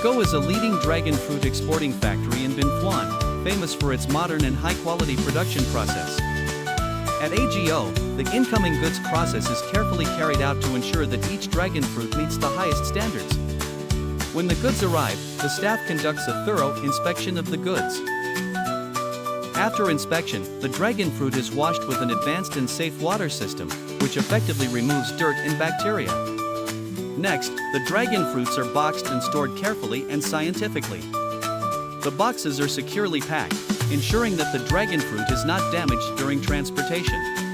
Go is a leading dragon fruit exporting factory in Binh Thuan, famous for its modern and high-quality production process. At AGO, the incoming goods process is carefully carried out to ensure that each dragon fruit meets the highest standards. When the goods arrive, the staff conducts a thorough inspection of the goods. After inspection, the dragon fruit is washed with an advanced and safe water system, which effectively removes dirt and bacteria. Next, the dragon fruits are boxed and stored carefully and scientifically. The boxes are securely packed, ensuring that the dragon fruit is not damaged during transportation.